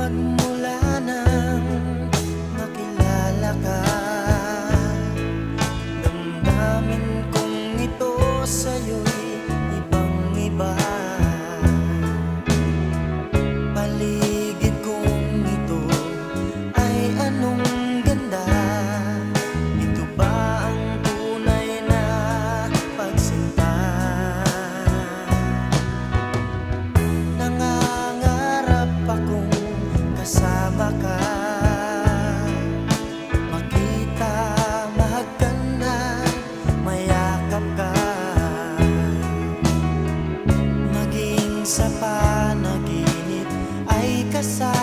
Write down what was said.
Magmula nang makilala ka, damdamin kong ito sa'yo'y ibang-iba. Paligid kong ito ay anong ganda. Ito ba ang tunay na pagsinta? Nangangarap akong kasama ka, makita, mahagkan, mayakap ka, maging sa panaginip ay kasama